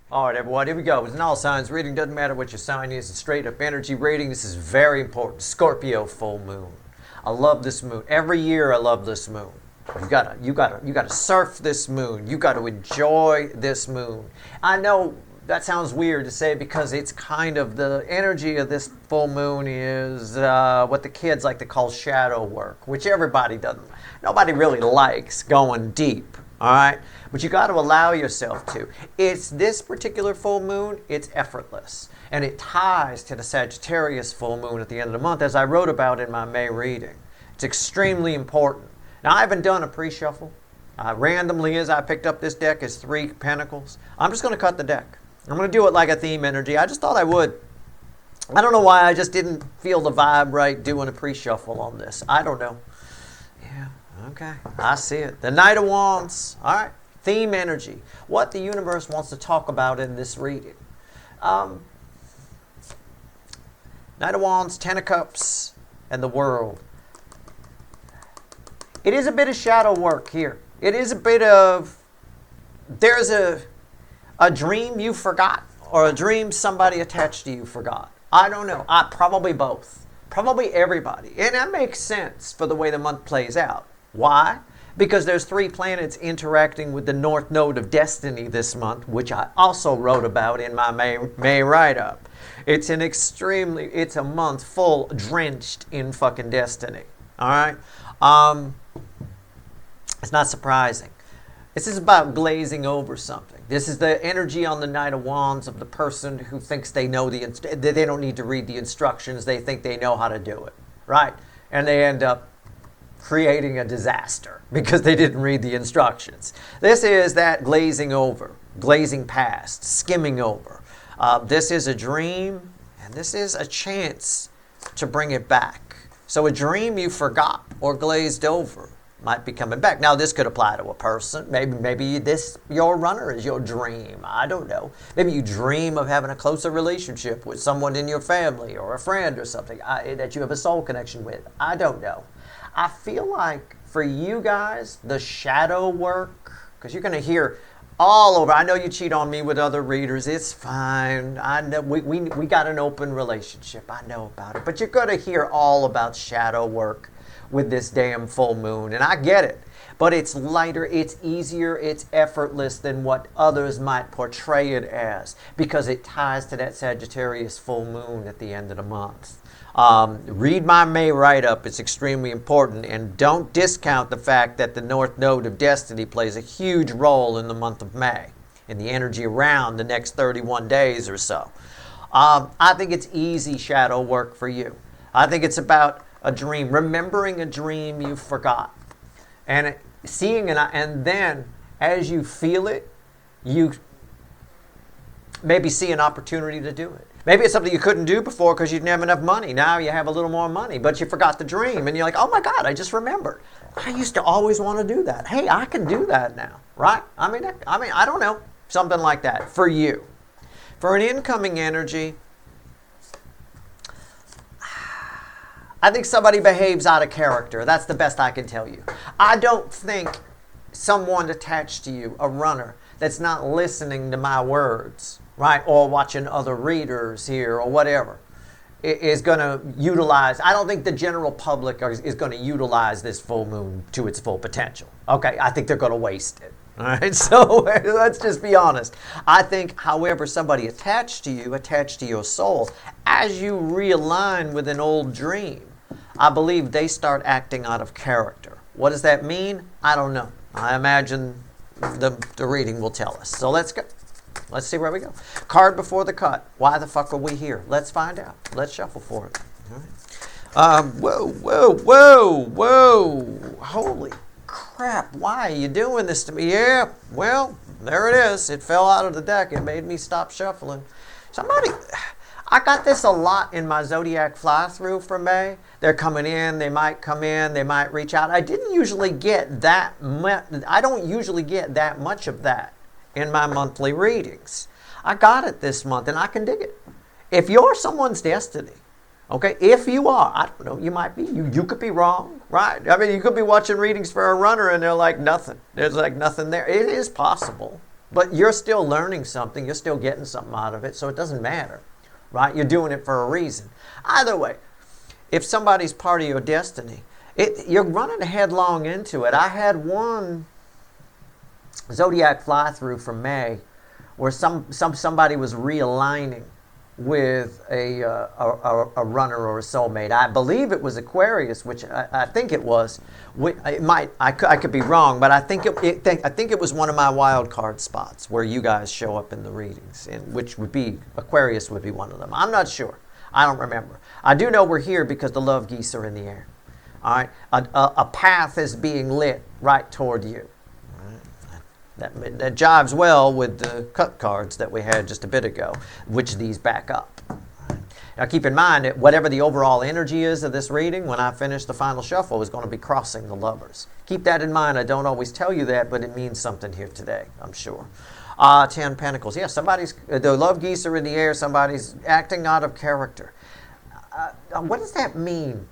All right, everyone, here we go. It's an all signs reading. Doesn't matter what your sign is. It's straight up energy reading. This is very important. Scorpio full moon. I love this moon. Every year I love this moon. You gotta surf this moon. You gotta enjoy this moon. I know that sounds weird to say because it's kind of the energy of this full moon is what the kids like to call shadow work, which everybody doesn't. Nobody really likes going deep. All right, but you got to allow yourself to. It's this particular full moon, it's effortless, and it ties to the Sagittarius full moon at the end of the month, as I wrote about in my May reading. It's extremely important. Now, I haven't done a pre-shuffle. Randomly, as I picked up this deck, is 3 Pentacles. I'm just going to cut the deck. I'm going to do it like a theme energy. I just thought I would. I don't know why. I just didn't feel the vibe right doing a pre-shuffle on this. I don't know. Yeah. Okay, I see it. The Knight of Wands. All right, theme energy. What the universe wants to talk about in this reading. Knight of Wands, Ten of Cups, and the World. It is a bit of shadow work here. It is a bit of, there's a dream you forgot, or a dream somebody attached to you forgot. I don't know. Probably both. Probably everybody. And that makes sense for the way the month plays out. Why? Because there's 3 planets interacting with the North Node of Destiny this month, which I also wrote about in my May write-up. It's a month full, drenched in fucking destiny. All right? It's not surprising. This is about glazing over something. This is the energy on the Knight of Wands of the person who thinks they know they don't need to read the instructions. They think they know how to do it, right? And they end up creating a disaster because they didn't read the instructions. This is that glazing over, glazing past, skimming over. This is a dream, and this is a chance to bring it back. So a dream you forgot or glazed over might be coming back. Now, this could apply to a person. Maybe your runner is your dream. I don't know. Maybe you dream of having a closer relationship with someone in your family or a friend or something that you have a soul connection with. I don't know. I feel like for you guys, the shadow work, because you're going to hear all over. I know you cheat on me with other readers. It's fine. I know we got an open relationship. I know about it. But you're going to hear all about shadow work with this damn full moon. And I get it. But it's lighter, it's easier, it's effortless than what others might portray it as, because it ties to that Sagittarius full moon at the end of the month. Read my May write-up. It's extremely important. And don't discount the fact that the North Node of Destiny plays a huge role in the month of May, in the energy around the next 31 days or so. I think it's easy shadow work for you. I think it's about a dream, remembering a dream you forgot. And seeing it, and then as you feel it, you maybe see an opportunity to do it. Maybe it's something you couldn't do before because you didn't have enough money. Now you have a little more money, but you forgot the dream. And you're like, oh my God, I just remembered. I used to always want to do that. Hey, I can do that now, right? I mean, I don't know. Something like that for you. For an incoming energy, I think somebody behaves out of character. That's the best I can tell you. I don't think someone attached to you, a runner, that's not listening to my words, right, or watching other readers here or whatever, is going to utilize. I don't think the general public is going to utilize this full moon to its full potential. Okay, I think they're going to waste it. All right, so let's just be honest. I think, however, somebody attached to you, attached to your soul, as you realign with an old dream, I believe they start acting out of character. What does that mean? I don't know. I imagine the reading will tell us. So let's go. Let's see where we go. Card before the cut. Why the fuck are we here? Let's find out. Let's shuffle for it. All right. Whoa. Holy crap. Why are you doing this to me? Yeah, well, there it is. It fell out of the deck. It made me stop shuffling. I got this a lot in my Zodiac fly-through for May. They're coming in, they might come in, they might reach out. I didn't usually get that much. I don't usually get that much of that in my monthly readings. I got it this month, and I can dig it. If you're someone's destiny, okay, if you are, I don't know, you might be, you could be wrong, right? I mean, you could be watching readings for a runner, and they're like nothing. There's like nothing there. It is possible. But you're still learning something. You're still getting something out of it. So it doesn't matter, right? You're doing it for a reason. Either way, if somebody's part of your destiny, you're running headlong into it. I had one zodiac fly-through from May where somebody was realigning with a runner or a soulmate. I believe it was Aquarius, which I think it was. I could be wrong, but I think it was one of my wild card spots where you guys show up in the readings, which would be Aquarius would be one of them. I'm not sure. I don't remember. I do know we're here because the love geese are in the air. All right, a path is being lit right toward you. That jives well with the cut cards that we had just a bit ago, which these back up. Now keep in mind that whatever the overall energy is of this reading, when I finish the final shuffle, is going to be crossing the lovers. Keep that in mind. I don't always tell you that, but it means something here today, I'm sure. 10 Pentacles. Yeah, the love geese are in the air. Somebody's acting out of character. What does that mean?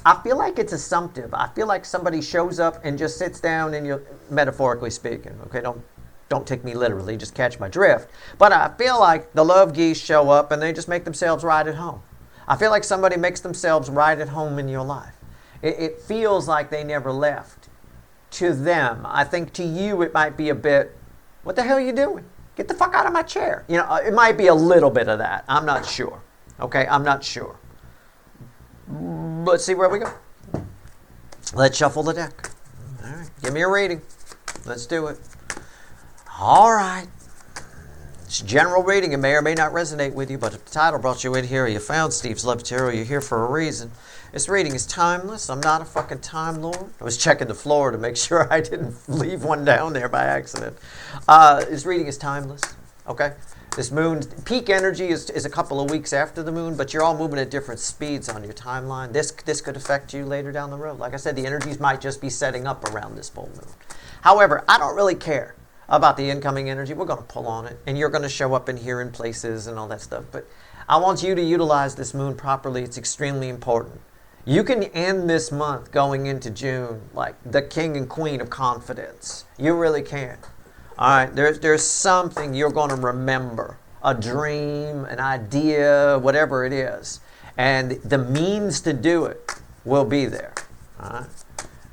I feel like it's assumptive. I feel like somebody shows up and just sits down and you're metaphorically speaking. Okay, don't take me literally, just catch my drift. But I feel like the love geese show up and they just make themselves right at home. I feel like somebody makes themselves right at home in your life. It feels like they never left. To them, I think to you it might be a bit, what the hell are you doing? Get the fuck out of my chair. You know, it might be a little bit of that. I'm not sure. Okay, I'm not sure. Let's see where we go. Let's shuffle the deck. All right, give me a reading. Let's do it. All right. It's a general reading. It may or may not resonate with you, but if the title brought you in here, or you found Steve's Love Tarot, you're here for a reason. This reading is timeless. I'm not a fucking time lord. I was checking the floor to make sure I didn't leave one down there by accident. This reading is timeless. Okay? This moon, peak energy is a couple of weeks after the moon, but you're all moving at different speeds on your timeline. This could affect you later down the road. Like I said, the energies might just be setting up around this full moon. However, I don't really care about the incoming energy. We're going to pull on it, and you're going to show up in here in places and all that stuff. But I want you to utilize this moon properly. It's extremely important. You can end this month going into June like the king and queen of confidence. You really can. All right, there's something you're going to remember, a dream, an idea, whatever it is. And the means to do it will be there. All right?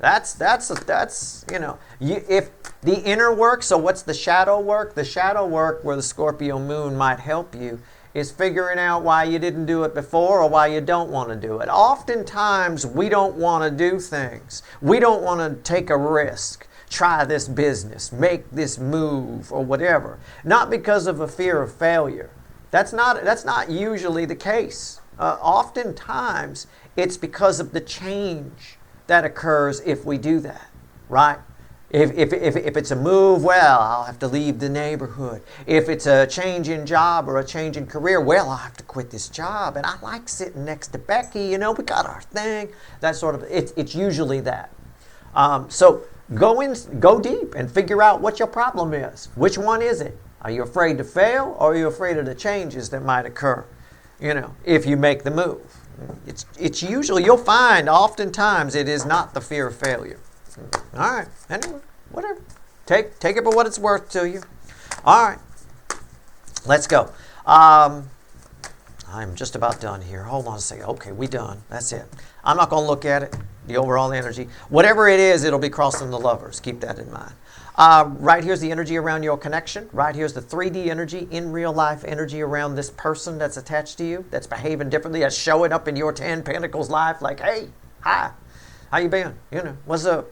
That's you know, if the inner work, so what's the shadow work? The shadow work where the Scorpio moon might help you is figuring out why you didn't do it before or why you don't want to do it. Oftentimes, we don't want to do things. We don't want to take a risk. Try this business, make this move, or whatever. Not because of a fear of failure. That's not usually the case. Oftentimes, it's because of the change that occurs if we do that, right? If it's a move, well, I'll have to leave the neighborhood. If it's a change in job or a change in career, well, I'll have to quit this job. And I like sitting next to Becky, you know, we got our thing. That sort of, it's usually that. So go deep and figure out what your problem is. Which one is it? Are you afraid to fail, or are you afraid of the changes that might occur, you know, if you make the move? It's usually, you'll find oftentimes it is not the fear of failure. All right, anyway, whatever. Take it for what it's worth to you. All right, let's go. I'm just about done here. Hold on a second. Okay, we done. That's it. I'm not going to look at it, the overall energy. Whatever it is, it'll be crossing the lovers. Keep that in mind. Right here's the energy around your connection. Right here's the 3D energy, in real life energy around this person that's attached to you, that's behaving differently, that's showing up in your 10 Pentacles life like, hey, hi, how you been? You know, what's up?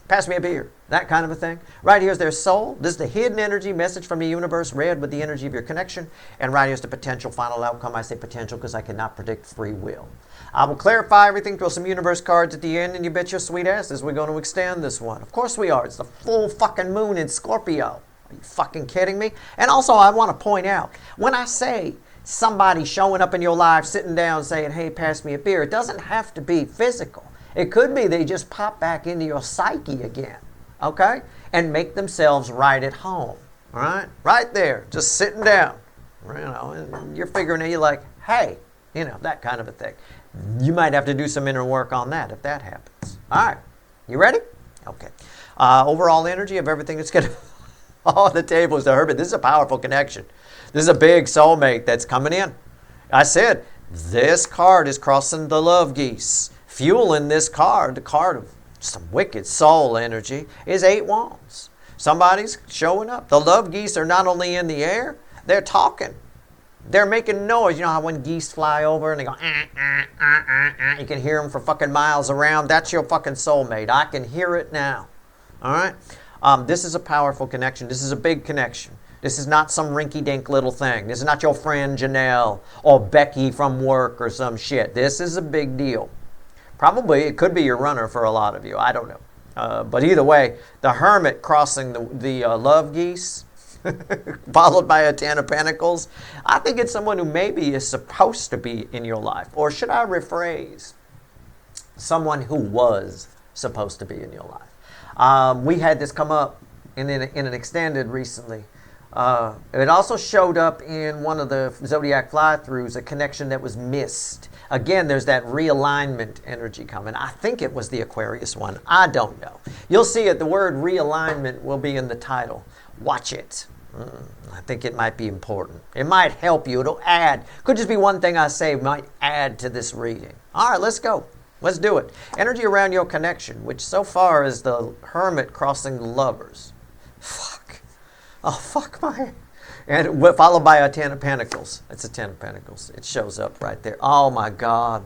Pass me a beer, that kind of a thing. Right here's their soul. This is the hidden energy, message from the universe, read with the energy of your connection. And right here's the potential final outcome. I say potential because I cannot predict free will. I will clarify everything, throw some universe cards at the end, and you bet your sweet asses we're going to extend this one. Of course we are. It's the full fucking moon in Scorpio. Are you fucking kidding me? And also I want to point out, when I say somebody showing up in your life, sitting down saying, hey, pass me a beer, it doesn't have to be physical. It could be they just pop back into your psyche again, okay? And make themselves right at home, all right? Right there, just sitting down, you know, and you're figuring out, you're like, hey, you know, that kind of a thing. You might have to do some inner work on that if that happens. All right, you ready? Okay. Overall energy of everything that's going to... Oh, the table is the hermit. This is a powerful connection. This is a big soulmate that's coming in. I said, this card is crossing the love geese. Fueling this card, the card of some wicked soul energy, is 8 wands. Somebody's showing up. The love geese are not only in the air, they're talking. They're making noise. You know how when geese fly over and they go, you can hear them for fucking miles around? That's your fucking soulmate. I can hear it now. All right? This is a powerful connection. This is a big connection. This is not some rinky-dink little thing. This is not your friend Janelle or Becky from work or some shit. This is a big deal. Probably it could be your runner for a lot of you. I don't know. But either way, the hermit crossing the love geese, followed by a 10 of pentacles. I think it's someone who maybe is supposed to be in your life. Or should I rephrase? Someone who was supposed to be in your life. We had this come up in an extended recently. It also showed up in one of the zodiac fly-throughs, a connection that was missed. Again, there's that realignment energy coming. I think it was the Aquarius one. I don't know. You'll see it. The word realignment will be in the title. Watch it. I think it might be important. It might help you. It'll add. Could just be one thing I say might add to this reading. All right, let's go. Let's do it. Energy around your connection, which so far is the hermit crossing the lovers. Fuck. Oh, fuck my... And followed by a 10 of pentacles. It's a 10 of pentacles. It shows up right there. Oh, my God.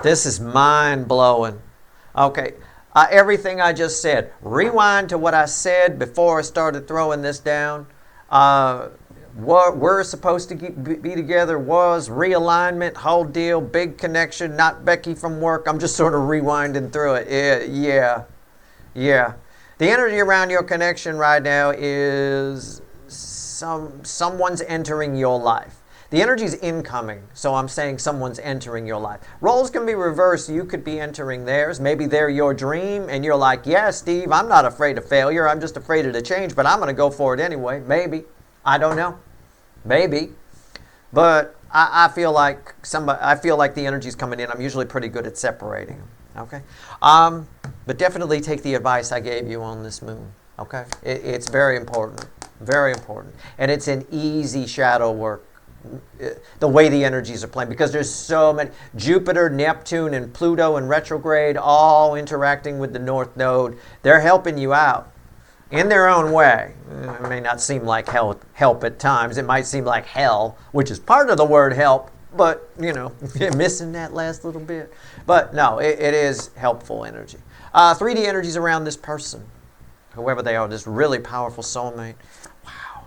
This is mind-blowing. Okay. Everything I just said. Rewind to what I said before I started throwing this down. What we're supposed to be together was realignment, whole deal, big connection, not Becky from work. I'm just sort of rewinding through it. Yeah. The energy around your connection right now is someone's entering your life. The energy is incoming, so I'm saying someone's entering your life. Roles can be reversed. You could be entering theirs. Maybe they're your dream, and you're like, yeah, Steve, I'm not afraid of failure. I'm just afraid of the change, but I'm going to go for it anyway. Maybe. I don't know. Maybe. But I feel like the energy's coming in. I'm usually pretty good at separating them. Okay? But definitely take the advice I gave you on this moon. Okay? It's very important. Very important. And it's an easy shadow work. The way the energies are playing, because there's so many. Jupiter, Neptune, and Pluto in retrograde all interacting with the North Node. They're helping you out in their own way. It may not seem like help at times. It might seem like hell, which is part of the word help, but, you're missing that last little bit. But no, it is helpful energy. 3D energies around this person, whoever they are, this really powerful soulmate. Wow.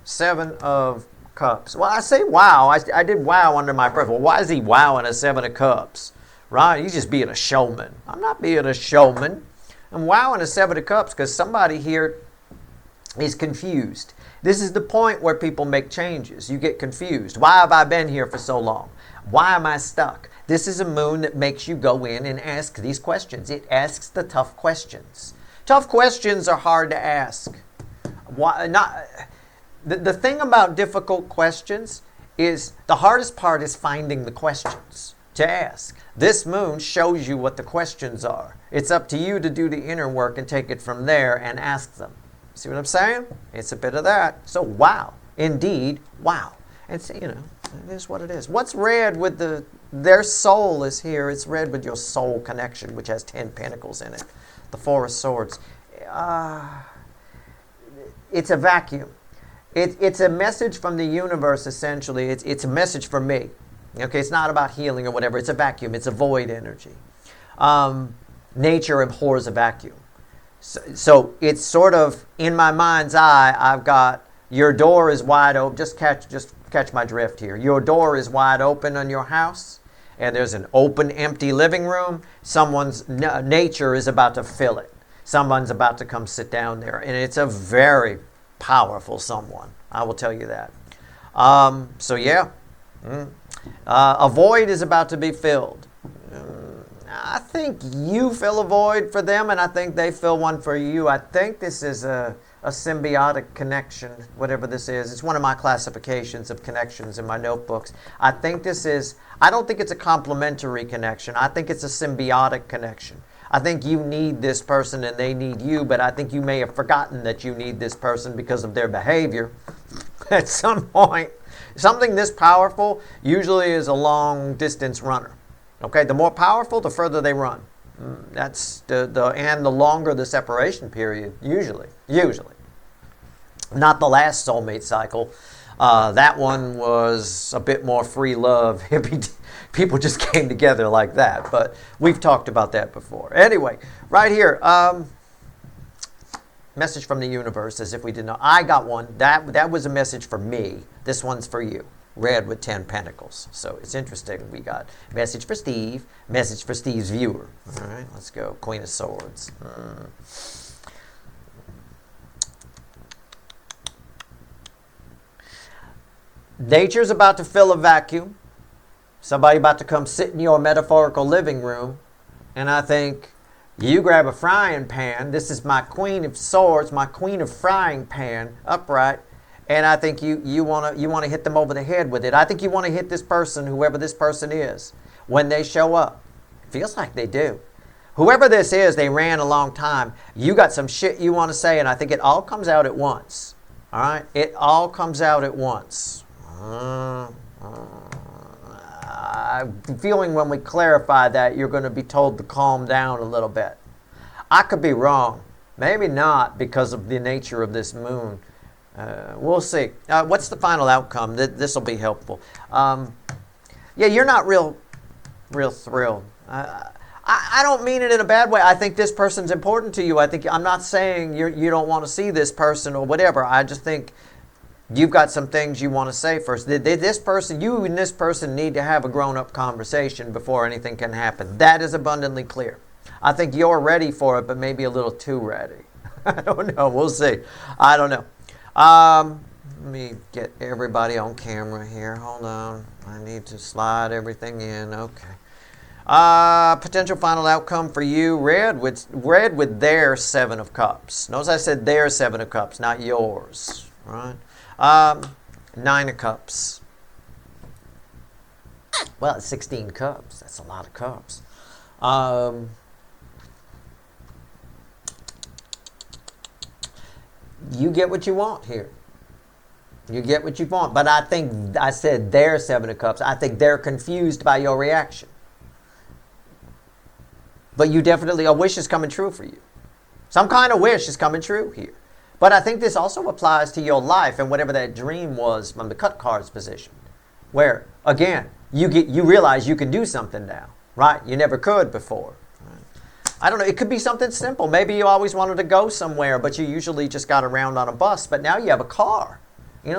7 of Cups. Well, I say wow. I did wow under my breath. Well, why is he wowing a 7 of Cups? Right? He's just being a showman. I'm not being a showman. I'm wowing a 7 of Cups because somebody here is confused. This is the point where people make changes. You get confused. Why have I been here for so long? Why am I stuck? This is a moon that makes you go in and ask these questions. It asks the tough questions. Tough questions are hard to ask. Why not? The thing about difficult questions is the hardest part is finding the questions to ask. This moon shows you what the questions are. It's up to you to do the inner work and take it from there and ask them. See what I'm saying? It's a bit of that. So wow. Indeed, wow. And so, it is what it is. What's red with their soul is here. It's red with your soul connection, which has 10 pentacles in it. The 4 of swords. It's a vacuum. It's a message from the universe, essentially. It's a message for me. Okay, it's not about healing or whatever. It's a vacuum. It's a void energy. Nature abhors a vacuum. So it's sort of, in my mind's eye, I've got, your door is wide open. Just catch my drift here. Your door is wide open on your house, and there's an open, empty living room. Someone's nature is about to fill it. Someone's about to come sit down there, and it's a very powerful someone. I will tell you that. So yeah, a void is about to be filled. I think you fill a void for them, and I think they fill one for you. I think this is a symbiotic connection, whatever this is. It's one of my classifications of connections in my notebooks. I don't think it's a complementary connection. I think it's a symbiotic connection. I think you need this person and they need you, but I think you may have forgotten that you need this person because of their behavior at some point. Something this powerful usually is a long distance runner. Okay, the more powerful, the further they run. That's and the longer the separation period, usually. Not the last soulmate cycle. That one was a bit more free love. People just came together like that. But we've talked about that before. Anyway, right here, message from the universe, as if we didn't know. I got one. That was a message for me. This one's for you. Red with 10 pentacles. So it's interesting. We got message for Steve, message for Steve's viewer. All right, let's go. Queen of Swords. Nature's about to fill a vacuum. Somebody about to come sit in your metaphorical living room. And I think you grab a frying pan. This is my Queen of Swords, my Queen of Frying Pan, upright. And I think you want to hit them over the head with it. I think you want to hit this person, whoever this person is, when they show up. Feels like they do. Whoever this is, they ran a long time. You got some shit you want to say, and I think it all comes out at once. All right? It all comes out at once. I'm feeling when we clarify that, you're going to be told to calm down a little bit. I could be wrong. Maybe not, because of the nature of this moon. We'll see. What's the final outcome? This will be helpful. Yeah, you're not real thrilled. I don't mean it in a bad way. I think this person's important to you. I'm not saying you don't want to see this person or whatever. I just think you've got some things you want to say first. You and this person need to have a grown-up conversation before anything can happen. That is abundantly clear. I think you're ready for it, but maybe a little too ready. I don't know. We'll see. I don't know. Let me get everybody on camera here. Hold on. I need to slide everything in. Okay. Potential final outcome for you. Red with their 7 of Cups. Notice I said their 7 of Cups, not yours. Right? 9 of Cups. Well, it's 16 cups. That's a lot of cups. You get what you want here. You get what you want. But I think I said their 7 of Cups. I think they're confused by your reaction. But you definitely, a wish is coming true for you. Some kind of wish is coming true here. But I think this also applies to your life and whatever that dream was from the cut cards position. Where, again, you realize you can do something now. Right? You never could before. I don't know, it could be something simple. Maybe you always wanted to go somewhere, but you usually just got around on a bus. But now you have a car.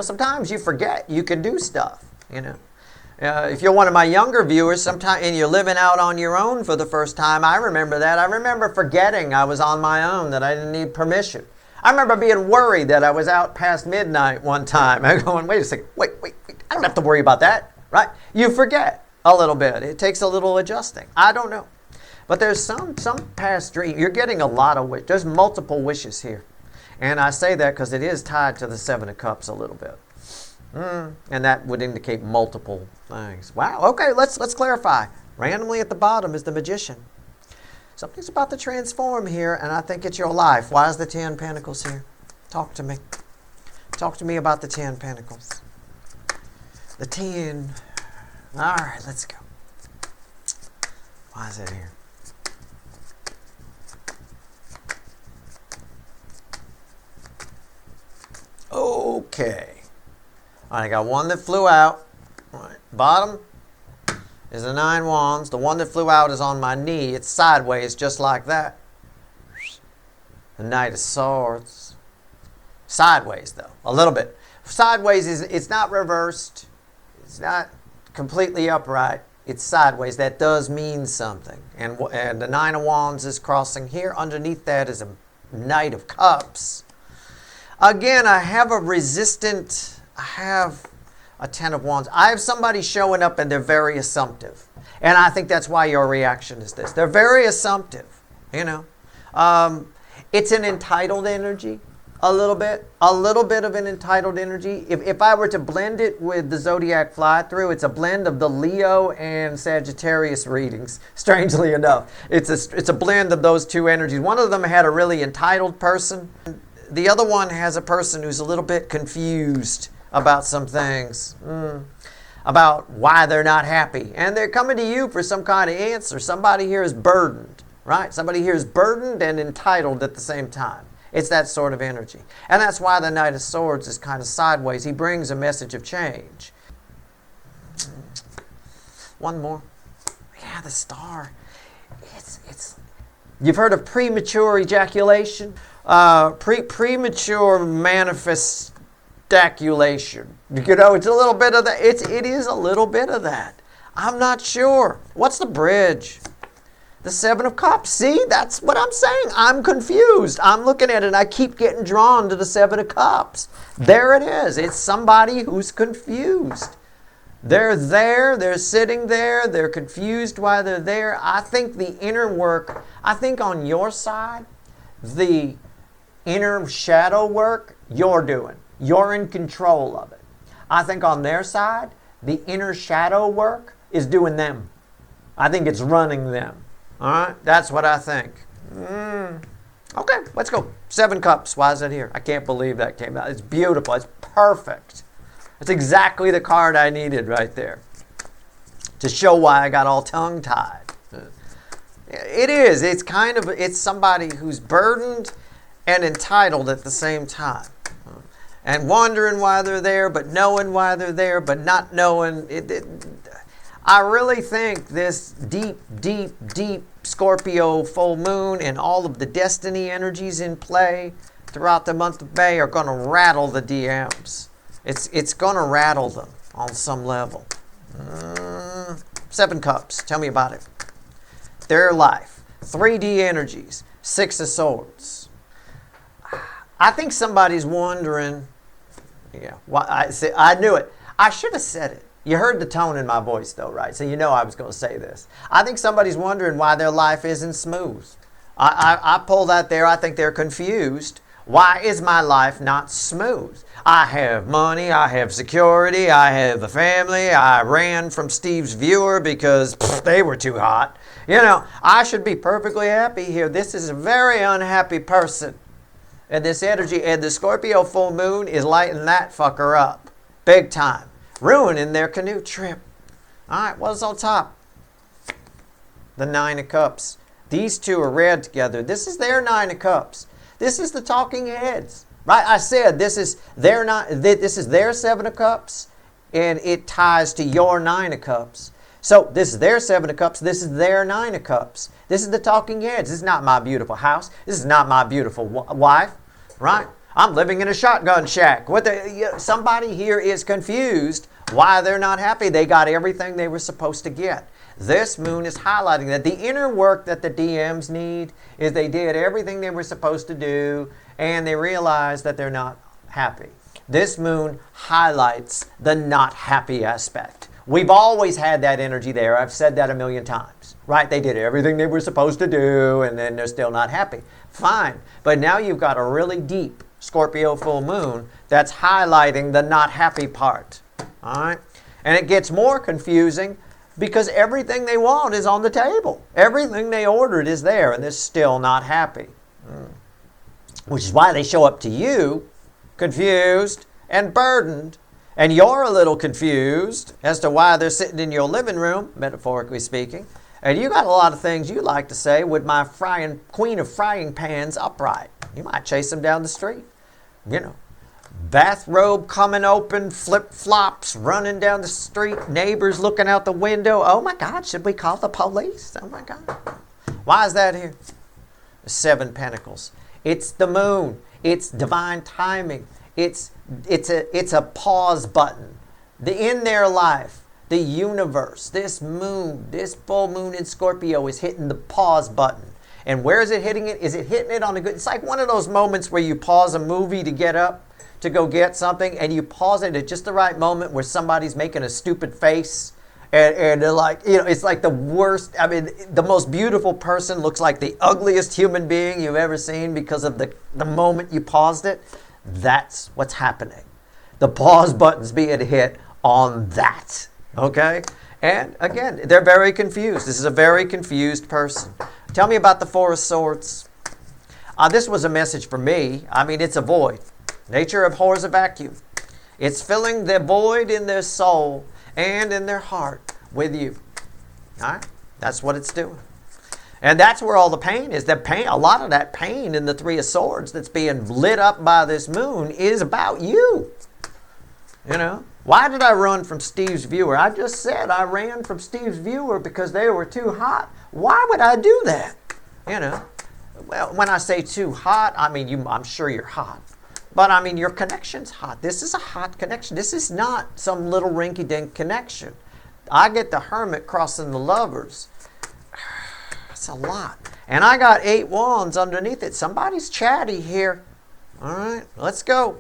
Sometimes you forget you can do stuff, if you're one of my younger viewers, sometimes, and you're living out on your own for the first time, I remember that. I remember forgetting I was on my own, that I didn't need permission. I remember being worried that I was out past midnight one time. I'm going, wait a second, wait, I don't have to worry about that, right? You forget a little bit. It takes a little adjusting. I don't know. But there's some past dream. You're getting a lot of wishes. There's multiple wishes here. And I say that because it is tied to the 7 of Cups a little bit. And that would indicate multiple things. Wow, okay, let's clarify. Randomly at the bottom is the Magician. Something's about to transform here, and I think it's your life. Why is the 10 Pentacles here? Talk to me. Talk to me about the 10 Pentacles. The 10. All right, let's go. Why is it here? Okay. All right, I got one that flew out. All right. Bottom is the 9 Wands. The one that flew out is on my knee. It's sideways, just like that. The Knight of Swords. Sideways, though. A little bit. Sideways it's not reversed. It's not completely upright. It's sideways. That does mean something. And the 9 of Wands is crossing here. Underneath that is a Knight of Cups. Again, I have a 10 of Wands. I have somebody showing up and they're very assumptive. And I think that's why your reaction is this. They're very assumptive, It's an entitled energy A little bit of an entitled energy. If I were to blend it with the zodiac fly-through, it's a blend of the Leo and Sagittarius readings. Strangely enough, it's a blend of those two energies. One of them had a really entitled person. The other one has a person who's a little bit confused about some things, about why they're not happy, and they're coming to you for some kind of answer. Somebody here is burdened, right? Somebody here is burdened and entitled at the same time. It's that sort of energy. And that's why the Knight of Swords is kind of sideways. He brings a message of change. One more. Yeah, the Star. It's. You've heard of premature ejaculation? Premature manifestation. You know, it's a little bit of that. It is a little bit of that. I'm not sure. What's the bridge? The Seven of Cups. See, that's what I'm saying. I'm confused. I'm looking at it and I keep getting drawn to the Seven of Cups. There it is. It's somebody who's confused. They're there. They're sitting there. They're confused why they're there. I think the inner work, I think on your side, the inner shadow work, you're doing. You're in control of it. I think on their side, the inner shadow work is doing them. I think it's running them. All right, that's what I think. Okay, let's go. Seven Cups. Why is that here? I can't believe that came out. It's beautiful. It's perfect. It's exactly the card I needed right there to show why I got all tongue-tied. It is. It's somebody who's burdened and entitled at the same time. And wondering why they're there, but knowing why they're there, but not knowing. I really think this deep, deep, deep Scorpio full moon and all of the destiny energies in play throughout the month of May are going to rattle the DMs. It's going to rattle them on some level. Seven Cups. Tell me about it. Their life. 3D energies. Six of Swords. I think somebody's wondering. Yeah, I knew it. I should have said it. You heard the tone in my voice, though, right? So you know I was going to say this. I think somebody's wondering why their life isn't smooth. I pull that there. I think they're confused. Why is my life not smooth? I have money. I have security. I have a family. I ran from Steve's viewer because they were too hot. You know, I should be perfectly happy here. This is a very unhappy person. And this energy, and the Scorpio full moon is lighting that fucker up. Big time. Ruining their canoe trip. All right, what's on top? The Nine of Cups. These two are read together. This is their Nine of Cups. This is the talking heads. Right? I said this is their Seven of Cups, and it ties to your Nine of Cups. So this is their Seven of Cups. This is their Nine of Cups. This is the talking heads. This is not my beautiful house. This is not my beautiful wife. Right? I'm living in a shotgun shack. Somebody here is confused why they're not happy. They got everything they were supposed to get. This moon is highlighting that. The inner work that the DMs need is they did everything they were supposed to do, and they realized that they're not happy. This moon highlights the not happy aspect. We've always had that energy there. I've said that a million times. Right? They did everything they were supposed to do, and then they're still not happy. Fine. But now you've got a really deep Scorpio full moon that's highlighting the not happy part. All right? And it gets more confusing because everything they want is on the table. Everything they ordered is there, and they're still not happy. Which is why they show up to you confused and burdened. And you're a little confused as to why they're sitting in your living room, metaphorically speaking. And you got a lot of things you like to say with my queen of frying pans upright. You might chase them down the street. You know, bathrobe coming open, flip-flops running down the street, neighbors looking out the window. Oh my God, should we call the police? Oh my God. Why is that here? The Seven Pentacles. It's the moon. It's divine timing. It's a pause button. In their life, the universe, this moon, this full moon in Scorpio is hitting the pause button. And where is it hitting it? Is it hitting it on a good... It's like one of those moments where you pause a movie to get up, to go get something, and you pause it at just the right moment where somebody's making a stupid face, And they're like, it's like the worst. I mean, the most beautiful person looks like the ugliest human being you've ever seen because of the moment you paused it. That's what's happening. The pause button's being hit on that. Okay? And again, they're very confused. This is a very confused person. Tell me about the Four of Swords. This was a message for me. I mean, it's a void. Nature abhors a vacuum. It's filling the void in their soul and in their heart with you. All right? That's what it's doing. And that's where all the pain is. That pain, a lot of that pain in the Three of Swords that's being lit up by this moon is about you. Why did I run from Steve's viewer? I just said I ran from Steve's viewer because they were too hot. Why would I do that? Well, when I say too hot, I mean, I'm sure you're hot. But I mean, your connection's hot. This is a hot connection. This is not some little rinky-dink connection. I get the Hermit crossing the Lovers. That's a lot. And I got 8 wands underneath it. Somebody's chatty here. All right, let's go.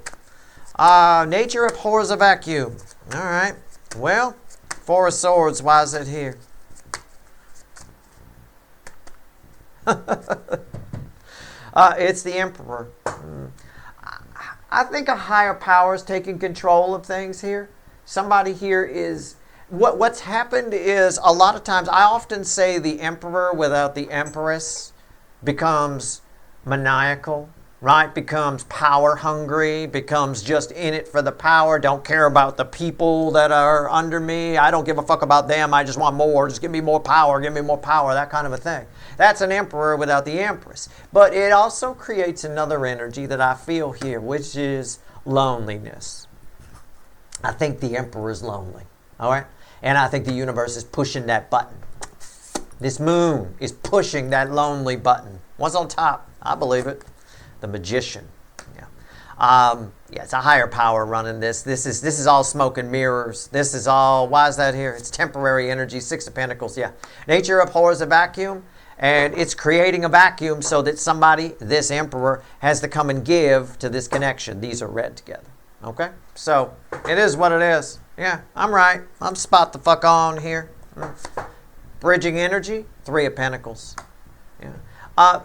Nature abhors a vacuum. All right. Well, Four of Swords. Why is it here? It's the Emperor. I think a higher power is taking control of things here. Somebody here is... What's happened is a lot of times, I often say the Emperor without the Empress becomes maniacal, right? Becomes power hungry, becomes just in it for the power, don't care about the people that are under me. I don't give a fuck about them. I just want more. Just give me more power, that kind of a thing. That's an Emperor without the Empress. But it also creates another energy that I feel here, which is loneliness. I think the Emperor is lonely. All right? And I think the universe is pushing that button. This moon is pushing that lonely button. What's on top? I believe it. The Magician. Yeah, it's a higher power running this. This is all smoke and mirrors. This is all, why is that here? It's temporary energy, 6 of Pentacles, yeah. Nature abhors a vacuum, and it's creating a vacuum so that somebody, this Emperor, has to come and give to this connection. These are read together. Okay? So, it is what it is. Yeah, I'm right. I'm spot the fuck on here. Bridging energy, 3 of Pentacles. Yeah.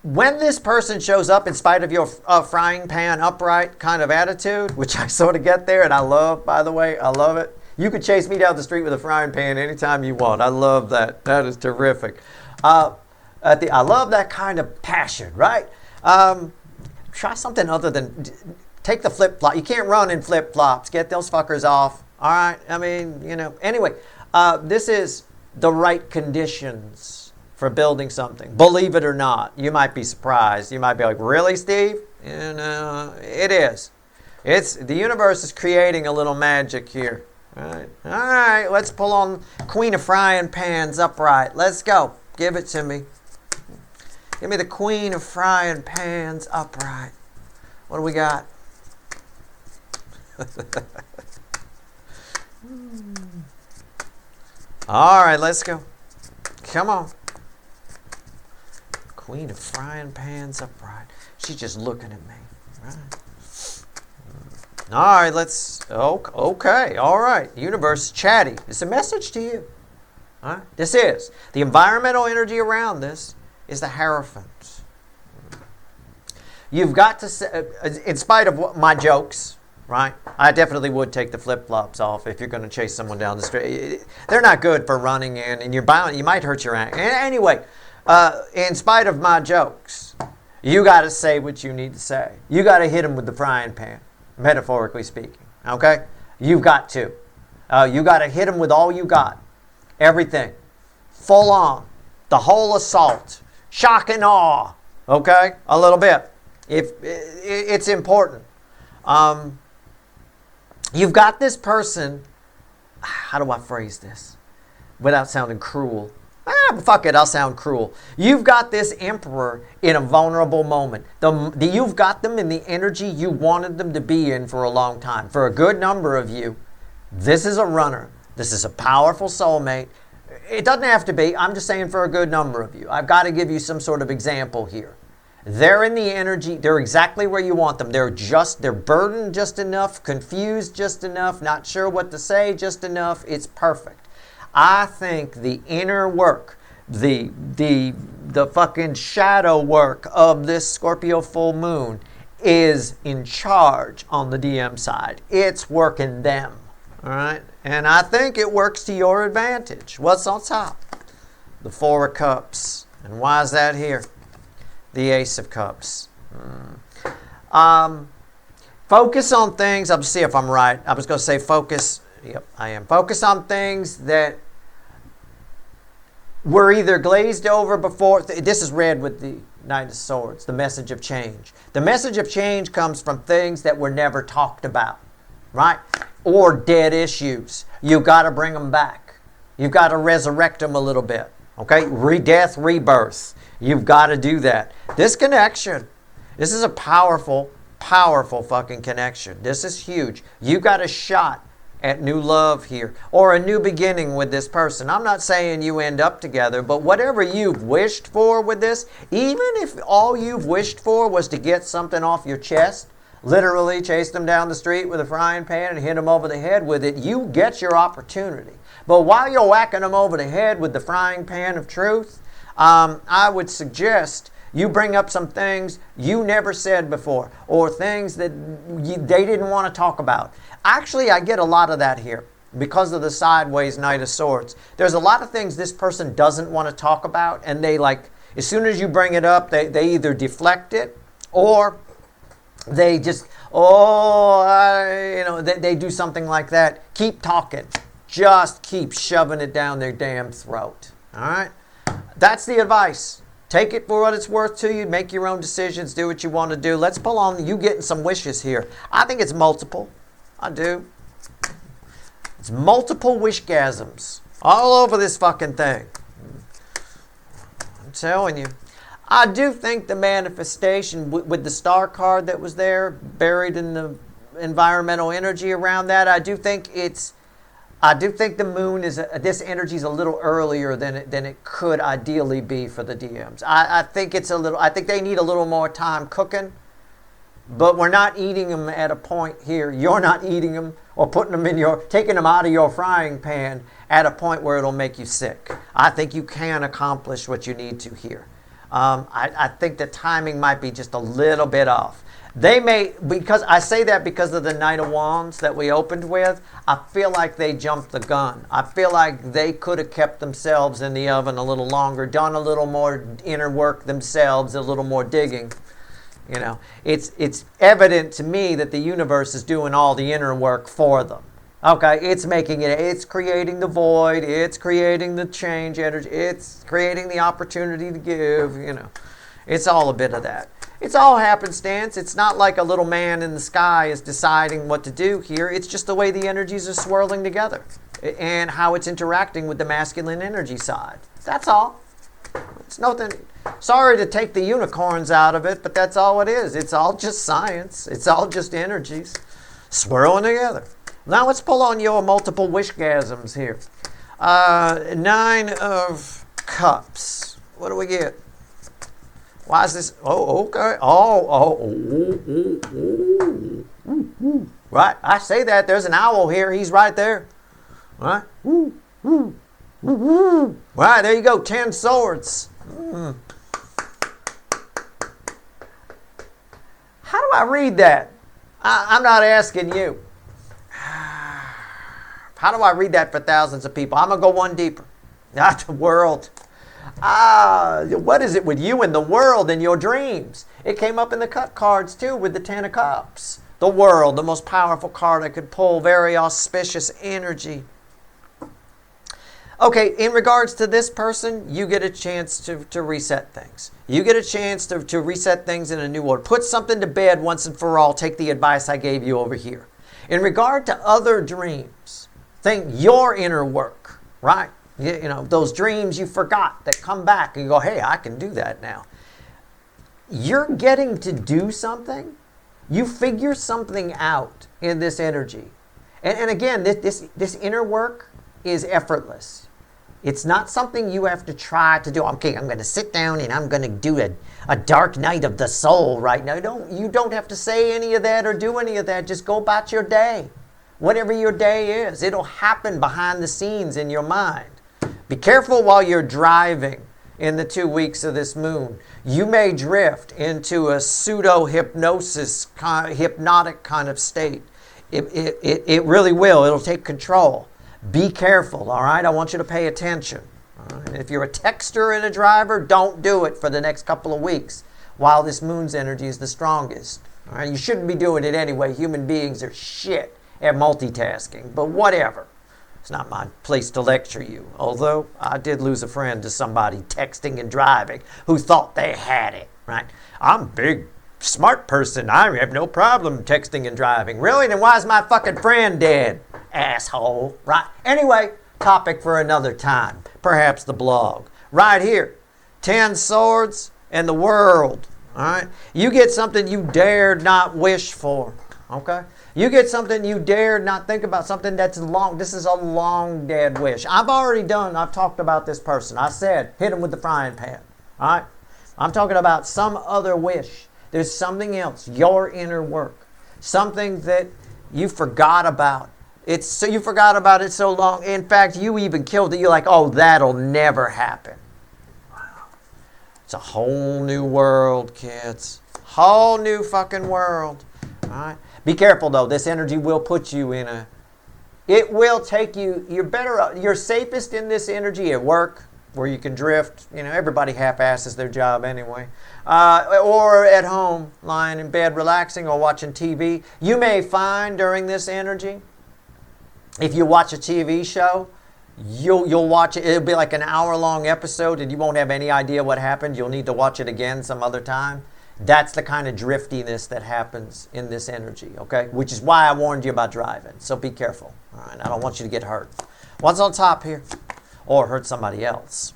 When this person shows up, in spite of your frying pan upright kind of attitude, which I sort of get there, and I love, by the way, I love it. You could chase me down the street with a frying pan anytime you want. I love that. That is terrific. I love that kind of passion, right? Try something other than... Take the flip-flop. You can't run in flip-flops. Get those fuckers off. All right? I mean, Anyway, this is the right conditions for building something. Believe it or not. You might be surprised. You might be like, really, Steve? It is. The universe is creating a little magic here. All right, let's pull on Queen of Frying Pans upright. Let's go. Give it to me. Give me the Queen of Frying Pans upright. What do we got? All right, let's go. Come on. Queen of Frying Pans upright. She's just looking at me. Right. All right, let's... Okay, all right. Universe chatty. It's a message to you. All right? This is. The environmental energy around this is the Hierophant. You've got to... In spite of my jokes... Right? I definitely would take the flip-flops off if you're going to chase someone down the street. They're not good for running in, and you're bound, you might hurt your ankle. Anyway, in spite of my jokes, you got to say what you need to say. You got to hit them with the frying pan, metaphorically speaking. Okay? You've got to. You got to hit them with all you got. Everything. Full on. The whole assault. Shock and awe. Okay? A little bit. It's important. You've got this person, how do I phrase this without sounding cruel? Fuck it, I'll sound cruel. You've got this Emperor in a vulnerable moment. You've got them in the energy you wanted them to be in for a long time. For a good number of you, this is a runner. This is a powerful soulmate. It doesn't have to be. I'm just saying for a good number of you. I've got to give you some sort of example here. They're in the energy. They're exactly where you want them. They're burdened just enough, confused just enough, not sure what to say just enough. It's perfect. I think the inner work, the fucking shadow work of this Scorpio full moon is in charge on the DM side. It's working them. All right? And I think it works to your advantage. What's on top? The Four of Cups. And why is that here? The Ace of Cups. Focus on things. I'll see if I'm right. I was going to say focus. Yep, I am. Focus on things that were either glazed over before. This is read with the Knight of Swords, the message of change. The message of change comes from things that were never talked about, right? Or dead issues. You got to bring them back. You got to resurrect them a little bit. Okay? Death, rebirth. You've got to do that. This connection, this is a powerful, powerful fucking connection. This is huge. You got a shot at new love here, or a new beginning with this person. I'm not saying you end up together, but whatever you've wished for with this, even if all you've wished for was to get something off your chest, literally chase them down the street with a frying pan and hit them over the head with it, you get your opportunity. But while you're whacking them over the head with the frying pan of truth, I would suggest you bring up some things you never said before, or things that they didn't want to talk about. Actually, I get a lot of that here because of the sideways Knight of Swords. There's a lot of things this person doesn't want to talk about, and they as soon as you bring it up, they either deflect it, or they just, they do something like that. Keep talking. Just keep shoving it down their damn throat. All right? That's the advice. Take it for what it's worth to you. Make your own decisions. Do what you want to do. Let's pull on you getting some wishes here. I think it's multiple. I do. It's multiple wishgasms all over this fucking thing. I'm telling you. I do think the manifestation with the star card that was there, buried in the environmental energy around that, I do think the moon this energy is a little earlier than it could ideally be for the DMs. I think they need a little more time cooking, but we're not eating them at a point here. You're not eating them or taking them out of your frying pan at a point where it'll make you sick. I think you can accomplish what you need to here. I think the timing might be just a little bit off. They may, because I say that because of the Knight of Wands that we opened with, I feel like they jumped the gun. I feel like they could have kept themselves in the oven a little longer, done a little more inner work themselves, a little more digging. You know, it's evident to me that the universe is doing all the inner work for them. Okay, it's creating the void, it's creating the change energy, it's creating the opportunity to give, It's all a bit of that. It's all happenstance. It's not like a little man in the sky is deciding what to do here. It's just the way the energies are swirling together and how it's interacting with the masculine energy side. That's all. It's nothing. Sorry to take the unicorns out of it, but that's all it is. It's all just science. It's all just energies swirling together. Now let's pull on your multiple wishgasms here. 9 of Cups. What do we get? Why is this? Oh, okay. Right. I say that. There's an owl here. He's right there. Right. Right. There you go. 10 swords. How do I read that? I'm not asking you. How do I read that for thousands of people? I'm going to go one deeper. Not the world. What is it with you and the world and your dreams? It came up in the cut cards too with the 10 of Cups. The world, the most powerful card I could pull. Very auspicious energy. Okay, in regards to this person, you get a chance to reset things. You get a chance to reset things in a new order. Put something to bed once and for all. Take the advice I gave you over here. In regard to other dreams, think your inner work, right? Those dreams you forgot that come back and you go, hey, I can do that now. You're getting to do something. You figure something out in this energy. And again, this inner work is effortless. It's not something you have to try to do. Okay, I'm going to sit down and I'm going to do a dark night of the soul right now. You don't have to say any of that or do any of that. Just go about your day. Whatever your day is, it'll happen behind the scenes in your mind. Be careful while you're driving in the 2 weeks of this moon. You may drift into a pseudo-hypnosis, hypnotic kind of state. It really will. It'll take control. Be careful, all right? I want you to pay attention. All right? If you're a texter and a driver, don't do it for the next couple of weeks while this moon's energy is the strongest. All right? You shouldn't be doing it anyway. Human beings are shit at multitasking, but whatever. It's not my place to lecture you, although I did lose a friend to somebody texting and driving who thought they had it, right? I'm a big, smart person. I have no problem texting and driving. Really? Then why is my fucking friend dead? Asshole, right? Anyway, topic for another time. Perhaps the blog. Right here, 10 swords and the world, all right? You get something you dared not wish for, okay? You get something you dared not think about, something that's long. This is a long dead wish. I've talked about this person. I said, hit him with the frying pan, all right? I'm talking about some other wish. There's something else, your inner work, something that you forgot about. You forgot about it so long. In fact, you even killed it. You're like, oh, that'll never happen. Wow. It's a whole new world, kids. Whole new fucking world. All right. Be careful though. This energy will put you in it will take you. You're safest in this energy at work, where you can drift. Everybody half-asses their job anyway. Or at home, lying in bed, relaxing, or watching TV. You may find during this energy, if you watch a TV show, you'll watch it. It'll be like an hour-long episode, and you won't have any idea what happened. You'll need to watch it again some other time. That's the kind of driftiness that happens in this energy, okay? Which is why I warned you about driving. So be careful, all right? I don't want you to get hurt. What's on top here? Or hurt somebody else.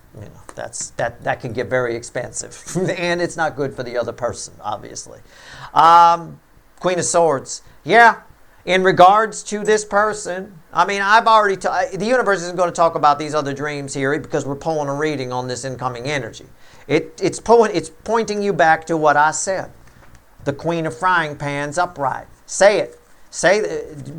That can get very expensive. And it's not good for the other person, obviously. Queen of Swords. Yeah. In regards to this person, I've already... the universe isn't going to talk about these other dreams here because we're pulling a reading on this incoming energy. It's pointing you back to what I said. The Queen of Frying Pans upright. Say it.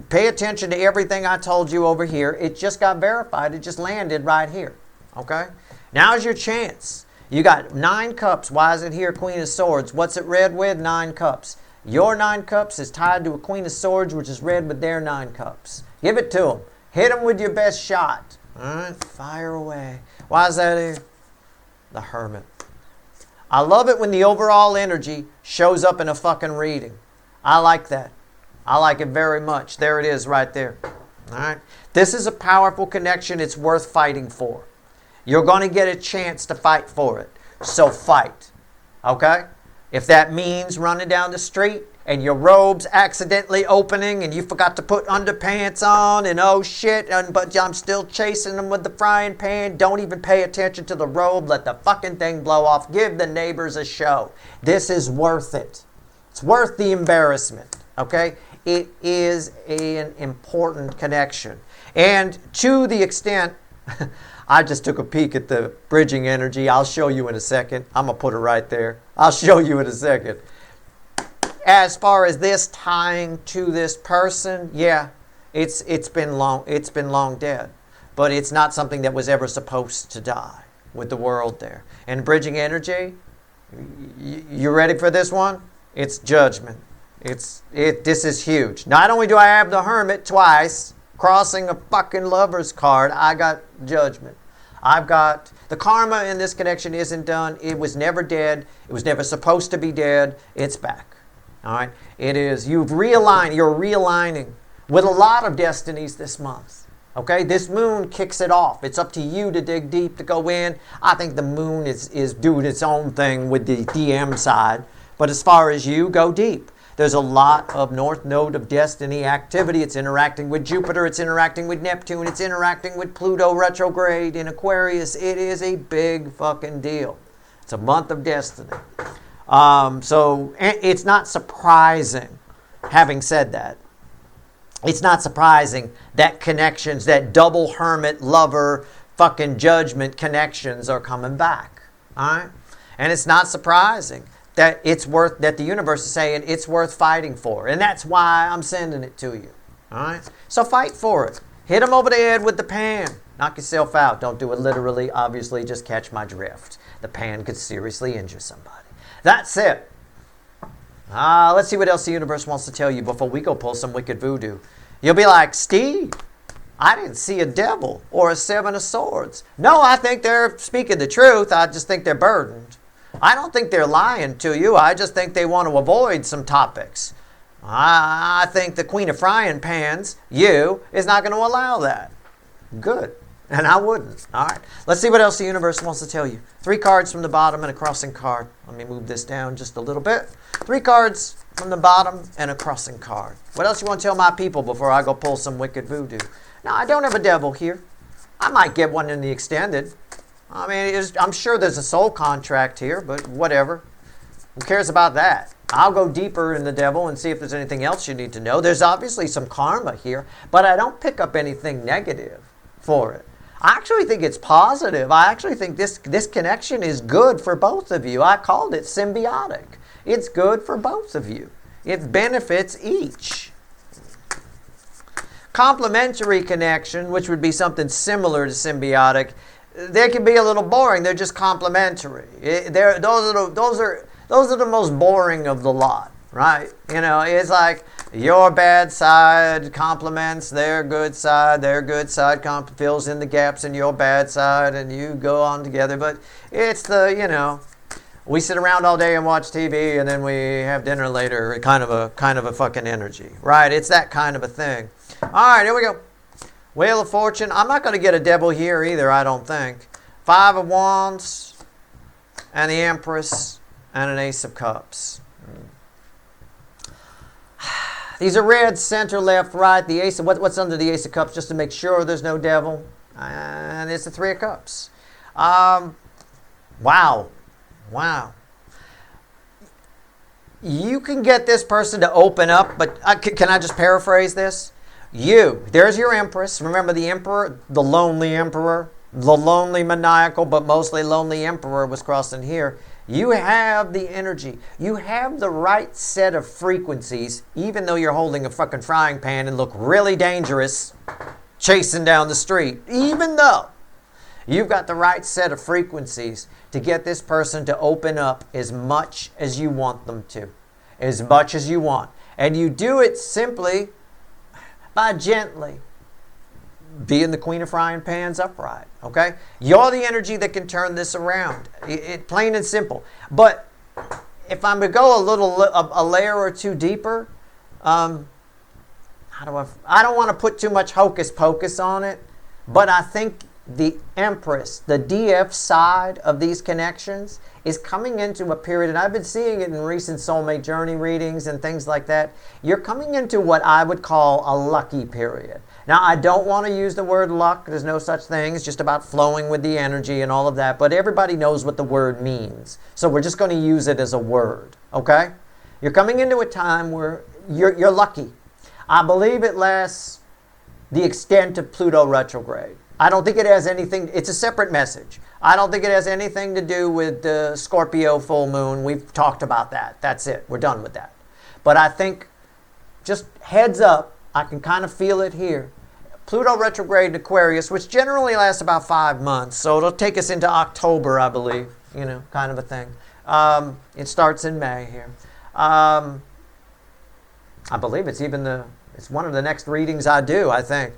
Pay attention to everything I told you over here. It just got verified. It just landed right here. Okay? Now's your chance. You got 9 cups. Why is it here, Queen of Swords? What's it red with? 9 cups. Your 9 cups is tied to a Queen of Swords, which is red with their 9 cups. Give it to them. Hit them with your best shot. All right? Fire away. Why is that here? The Hermit. I love it when the overall energy shows up in a fucking reading. I like that. I like it very much. There it is right there. All right? This is a powerful connection. It's worth fighting for. You're going to get a chance to fight for it. So fight. Okay? If that means running down the street and your robe's accidentally opening and you forgot to put underpants on and oh shit, but I'm still chasing them with the frying pan, don't even pay attention to the robe. Let the fucking thing blow off. Give the neighbors a show. This is worth it. It's worth the embarrassment. Okay? It is an important connection. And to the extent... I just took a peek at the bridging energy. I'll show you in a second. I'm going to put it right there. I'll show you in a second. As far as this tying to this person, yeah, it's been long dead. But it's not something that was ever supposed to die with the world there. And bridging energy, you ready for this one? It's judgment. This is huge. Not only do I have the Hermit twice, crossing a fucking lover's card, I got judgment. I've got the karma in this connection isn't done. It was never dead. It was never supposed to be dead. It's back. All right? It is. You're realigning with a lot of destinies this month. Okay? This moon kicks it off. It's up to you to dig deep, to go in. I think the moon is doing its own thing with the DM side. But as far as you, go deep. There's a lot of North Node of Destiny activity. It's interacting with Jupiter. It's interacting with Neptune. It's interacting with Pluto retrograde in Aquarius. It is a big fucking deal. It's a month of destiny. So it's not surprising, having said that, it's not surprising that connections, that double hermit lover fucking judgment connections are coming back. All right? And it's not surprising that that the universe is saying it's worth fighting for. And that's why I'm sending it to you. All right? So fight for it. Hit them over the head with the pan. Knock yourself out. Don't do it literally. Obviously, just catch my drift. The pan could seriously injure somebody. That's it. Let's see what else the universe wants to tell you before we go pull some wicked voodoo. You'll be like, Steve, I didn't see a devil or a 7 of swords. No, I think they're speaking the truth. I just think they're burdened. I don't think they're lying to you. I just think they want to avoid some topics. I think the Queen of Frying Pans, you, is not going to allow that. Good. And I wouldn't. All right. Let's see what else the universe wants to tell you. 3 cards from the bottom and a crossing card. Let me move this down just a little bit. 3 cards from the bottom and a crossing card. What else you want to tell my people before I go pull some wicked voodoo? Now, I don't have a devil here. I might get one in the extended. I mean, I'm sure there's a soul contract here, but whatever. Who cares about that? I'll go deeper in the devil and see if there's anything else you need to know. There's obviously some karma here, but I don't pick up anything negative for it. I actually think it's positive. I actually think this connection is good for both of you. I called it symbiotic. It's good for both of you. It benefits each. Complementary connection, which would be something similar to symbiotic, they can be a little boring. They're just complementary. Those are the most boring of the lot, right? You know, it's like your bad side complements their good side fills in the gaps in your bad side, and you go on together. But it's we sit around all day and watch TV, and then we have dinner later. Kind of a fucking energy, right? It's that kind of a thing. All right, here we go. Wheel of Fortune. I'm not going to get a devil here either, I don't think. 5 of Wands and the Empress and an Ace of Cups. These are red, center, left, right. The Ace of what's under the Ace of Cups, just to make sure there's no devil. And it's the 3 of Cups. Wow. You can get this person to open up, but can I just paraphrase this? There's your Empress. Remember the Emperor, the lonely Emperor, the lonely maniacal, but mostly lonely Emperor was crossing here. You have the energy. You have the right set of frequencies, even though you're holding a fucking frying pan and look really dangerous chasing down the street. Even though you've got the right set of frequencies to get this person to open up as much as you want them to. As much as you want. And you do it simply by gently being the Queen of Frying Pans upright, okay? You're the energy that can turn this around. Plain and simple. But if I'm going to go a layer or two deeper, I don't want to put too much hocus pocus on it, but I think the Empress, the DF side of these connections, is coming into a period, and I've been seeing it in recent soulmate journey readings and things like that. You're coming into what I would call a lucky period. Now, I don't want to use the word luck. There's no such thing. It's just about flowing with the energy and all of that. But everybody knows what the word means. So we're just going to use it as a word, okay? You're coming into a time where you're lucky. I believe it lasts the extent of Pluto retrograde. I don't think it has anything, it's a separate message. I don't think it has anything to do with the Scorpio full moon. We've talked about that. That's it. We're done with that. But I think, just heads up, I can kind of feel it here. Pluto retrograde in Aquarius, which generally lasts about 5 months. So it'll take us into October, I believe. Kind of a thing. It starts in May here. I believe it's one of the next readings I do, I think,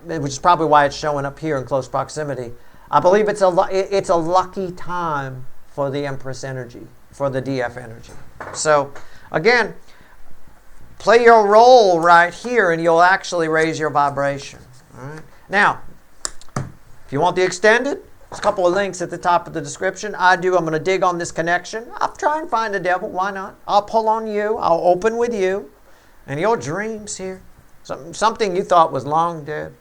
which is probably why it's showing up here in close proximity. I believe it's a lucky time for the Empress energy, for the DF energy. So, again, play your role right here and you'll actually raise your vibration. All right? Now, if you want the extended, there's a couple of links at the top of the description. I'm going to dig on this connection. I'll try and find a devil. Why not? I'll pull on you. I'll open with you. And your dreams here, something you thought was long dead.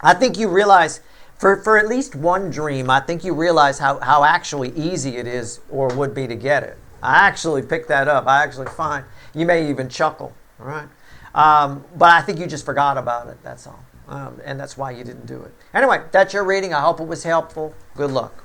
I think you realize, for at least one dream, I think you realize how actually easy it is or would be to get it. I actually picked that up. I actually find, you may even chuckle, all right? But I think you just forgot about it, that's all. And that's why you didn't do it. Anyway, that's your reading. I hope it was helpful. Good luck.